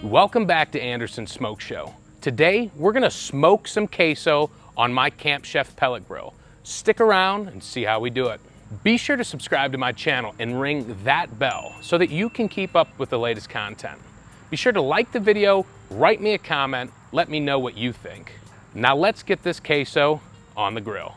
Welcome back to Anderson's Smoke Show. Today, we're gonna smoke some queso on my Camp Chef Pellet grill. Stick around and see how we do it. Be sure to subscribe to my channel and ring that bell so that you can keep up with the latest content. Be sure to like the video, write me a comment, let me know what you think. Now let's get this queso on the grill.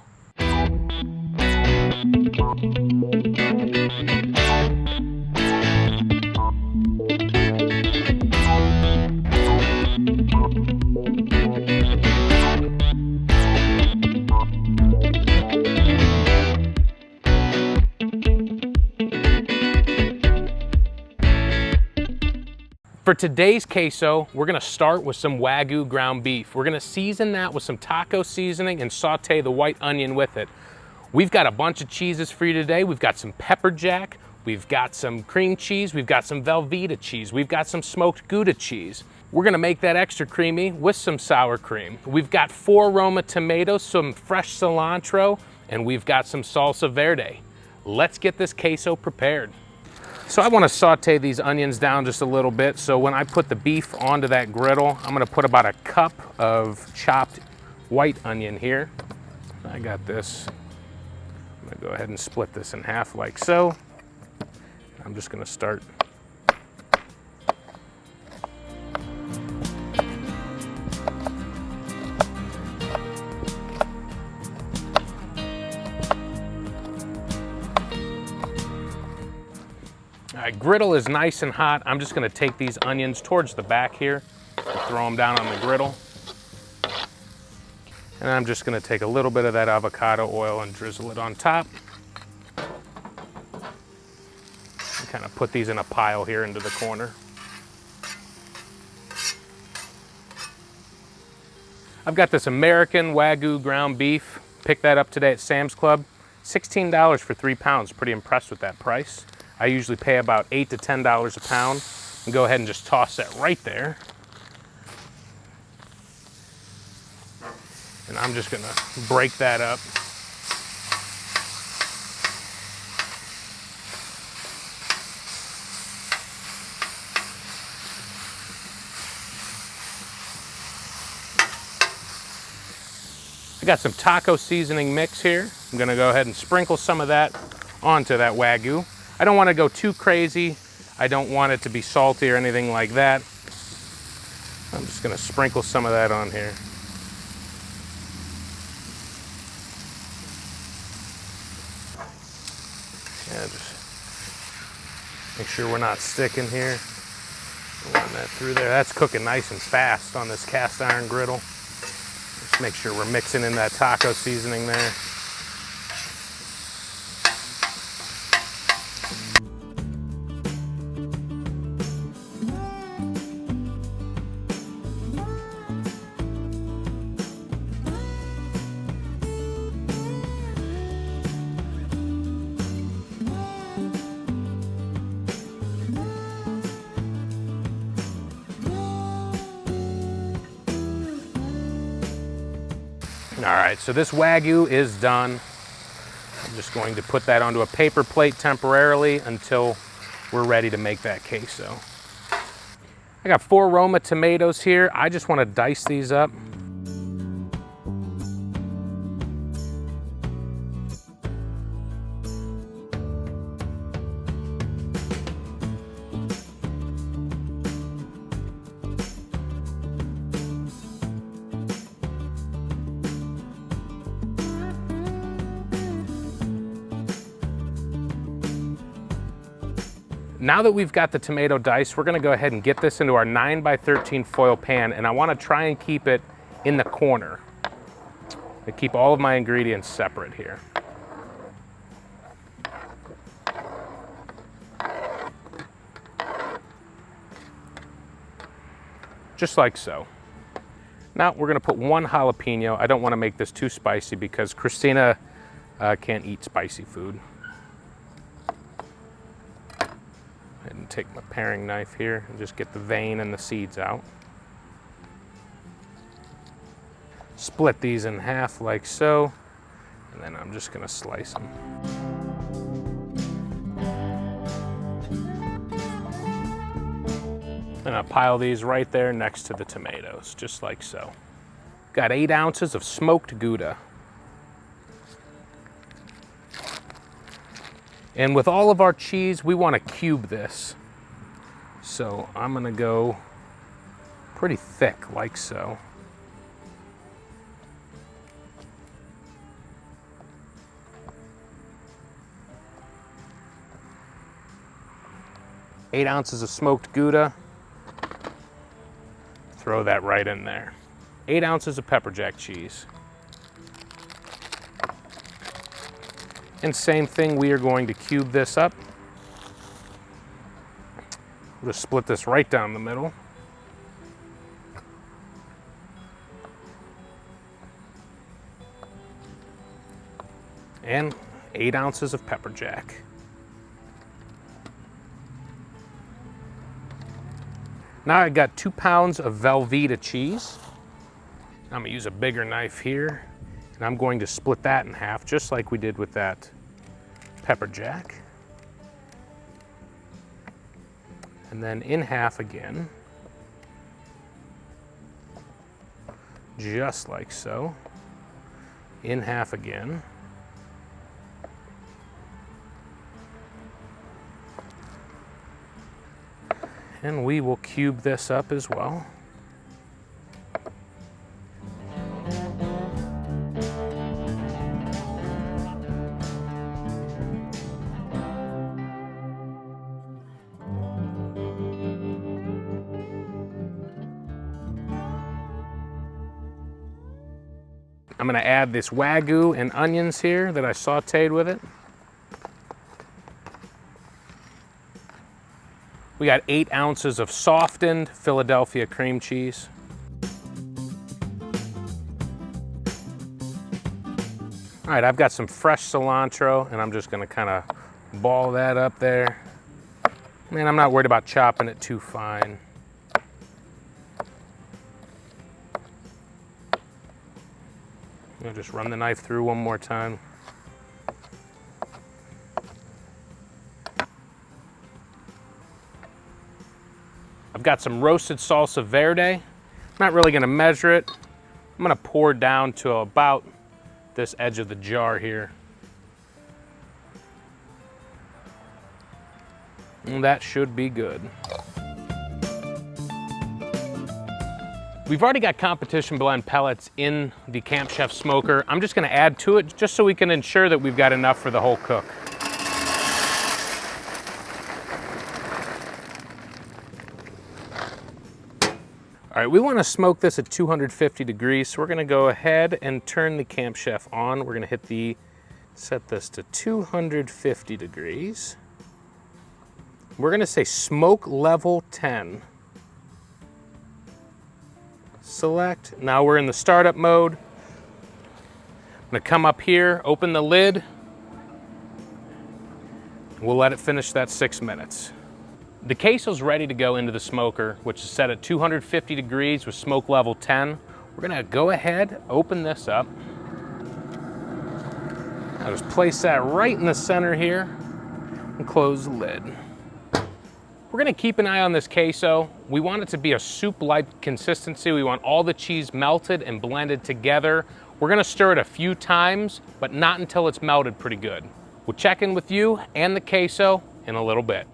For today's queso, we're gonna start with some Wagyu ground beef. We're gonna season that with some taco seasoning and saute the white onion with it. We've got a bunch of cheeses for you today. We've got some pepper jack, we've got some cream cheese, we've got some Velveeta cheese, we've got some smoked Gouda cheese. We're gonna make that extra creamy with some sour cream. We've got 4 Roma tomatoes, some fresh cilantro, and we've got some Salsa Verde. Let's get this queso prepared. So I want to saute these onions down just a little bit. So when I put the beef onto that griddle, I'm going to put about a cup of chopped white onion here. I got this. I'm going to go ahead and split this in half like so. I'm just going to start. All right, griddle is nice and hot. I'm just gonna take these onions towards the back here and throw them down on the griddle. And I'm just gonna take a little bit of that avocado oil and drizzle it on top. And kind of put these in a pile here into the corner. I've got this American Wagyu ground beef. Picked that up today at Sam's Club. $16 for 3 pounds. Pretty impressed with that price. I usually pay about $8 to $10 a pound. And go ahead and just toss that right there. And I'm just gonna break that up. I got some taco seasoning mix here. I'm gonna go ahead and sprinkle some of that onto that Wagyu. I don't want to go too crazy. I don't want it to be salty or anything like that. I'm just going to sprinkle some of that on here. Yeah, just make sure we're not sticking here. Run that through there. That's cooking nice and fast on this cast iron griddle. Just make sure we're mixing in that taco seasoning there. All right, so this Wagyu is done. I'm just going to put that onto a paper plate temporarily until we're ready to make that queso. I got 4 Roma tomatoes here. I just want to dice these up. Now that we've got the tomato dice, we're gonna go ahead and get this into our 9x13 foil pan, and I wanna try and keep it in the corner. I keep all of my ingredients separate here. Just like so. Now we're gonna put 1 jalapeno. I don't wanna make this too spicy because Christina can't eat spicy food. And take my paring knife here and just get the vein and the seeds out. Split these in half like so, and then I'm just gonna slice them. And I'll pile these right there next to the tomatoes, just like so. Got 8 ounces of smoked Gouda. And with all of our cheese, we want to cube this. So I'm gonna go pretty thick, like so. Eight ounces of smoked Gouda. Throw that right in there. 8 ounces of pepper jack cheese. And same thing, we are going to cube this up. We'll just split this right down the middle. And 8 ounces of pepper jack. Now I got 2 pounds of Velveeta cheese. I'm gonna use a bigger knife here, and I'm going to split that in half, just like we did with that pepper jack. And then in half again, just like so. In half again. And we will cube this up as well. I'm gonna add this Wagyu and onions here that I sauteed with it. We got 8 ounces of softened Philadelphia cream cheese. All right, I've got some fresh cilantro, and I'm just gonna kind of ball that up there. Man, I'm not worried about chopping it too fine. I'll just run the knife through one more time. I've got some roasted Salsa Verde. I'm not really gonna measure it. I'm gonna pour down to about this edge of the jar here. And that should be good. We've already got competition blend pellets in the Camp Chef smoker. I'm just gonna add to it just so we can ensure that we've got enough for the whole cook. All right, we wanna smoke this at 250 degrees, so we're gonna go ahead and turn the Camp Chef on. We're gonna set this to 250 degrees. We're gonna say smoke level 10. Select. Now we're in the startup mode. I'm gonna come up here, open the lid. We'll let it finish that 6 minutes. The queso's ready to go into the smoker, which is set at 250 degrees with smoke level 10. We're gonna go ahead, open this up. I'll just place that right in the center here and close the lid. We're gonna keep an eye on this queso. We want it to be a soup-like consistency. We want all the cheese melted and blended together. We're gonna stir it a few times, but not until it's melted pretty good. We'll check in with you and the queso in a little bit.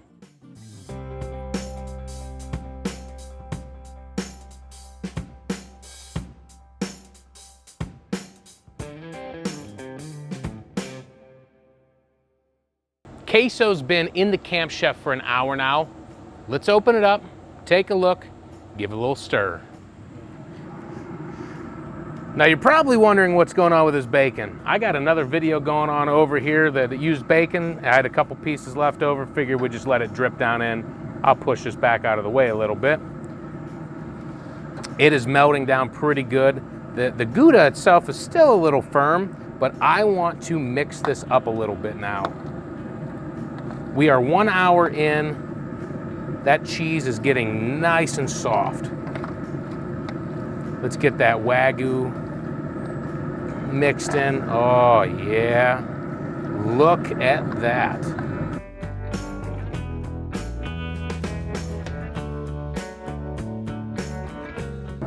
Queso's been in the Camp Chef for an hour now. Let's open it up, take a look, give it a little stir. Now you're probably wondering what's going on with this bacon. I got another video going on over here that used bacon. I had a couple pieces left over, figured we'd just let it drip down in. I'll push this back out of the way a little bit. It is melting down pretty good. The Gouda itself is still a little firm, but I want to mix this up a little bit now. We are 1 hour in. That cheese is getting nice and soft. Let's get that Wagyu mixed in. Oh yeah, look at that.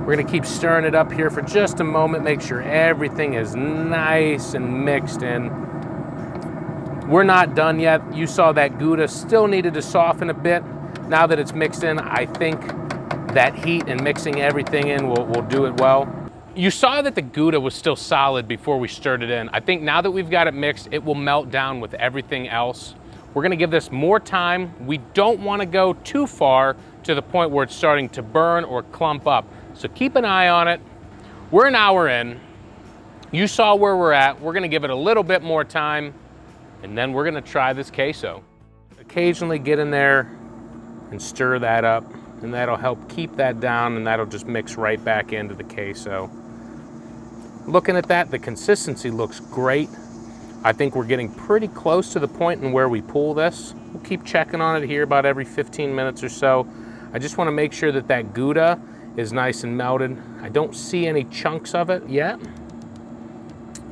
We're gonna keep stirring it up here for just a moment, make sure everything is nice and mixed in. We're not done yet. You saw that Gouda still needed to soften a bit. Now that it's mixed in, I think that heat and mixing everything in will do it well. You saw that the Gouda was still solid before we stirred it in. I think now that we've got it mixed, it will melt down with everything else. We're gonna give this more time. We don't wanna go too far to the point where it's starting to burn or clump up. So keep an eye on it. We're an hour in. You saw where we're at. We're gonna give it a little bit more time, and then we're gonna try this queso. Occasionally get in there and stir that up, and that'll help keep that down, and that'll just mix right back into the queso. Looking at that, the consistency looks great. I think we're getting pretty close to the point in where we pull this. We'll keep checking on it here about every 15 minutes or so. I just wanna make sure that that Gouda is nice and melted. I don't see any chunks of it yet.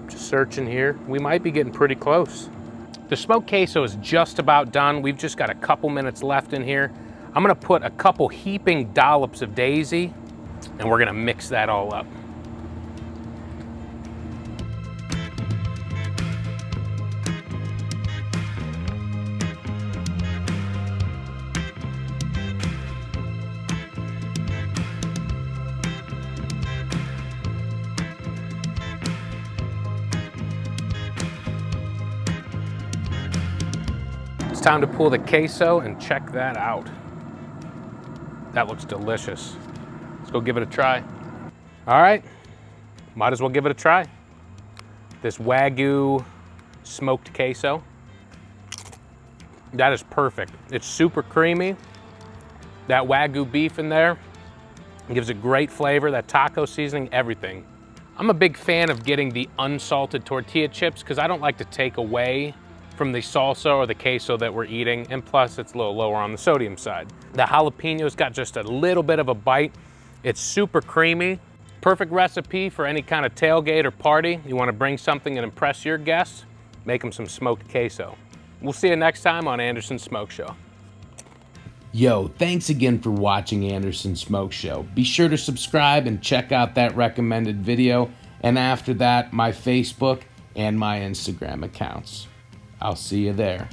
Just searching here. We might be getting pretty close. The smoked queso is just about done. We've just got a couple minutes left in here. I'm gonna put a couple heaping dollops of daisy, and we're gonna mix that all up. It's time to pull the queso and check that out. That looks delicious. Let's go give it a try. All right, might as well give it a try. This Wagyu smoked queso. That is perfect. It's super creamy. That Wagyu beef in there gives it great flavor, that taco seasoning, everything. I'm a big fan of getting the unsalted tortilla chips because I don't like to take away from the salsa or the queso that we're eating, and plus it's a little lower on the sodium side. The jalapeno's got just a little bit of a bite. It's super creamy. Perfect recipe for any kind of tailgate or party. You wanna bring something and impress your guests, make them some smoked queso. We'll see you next time on Anderson's Smoke Show. Yo, thanks again for watching Anderson's Smoke Show. Be sure to subscribe and check out that recommended video, and after that, my Facebook and my Instagram accounts. I'll see you there.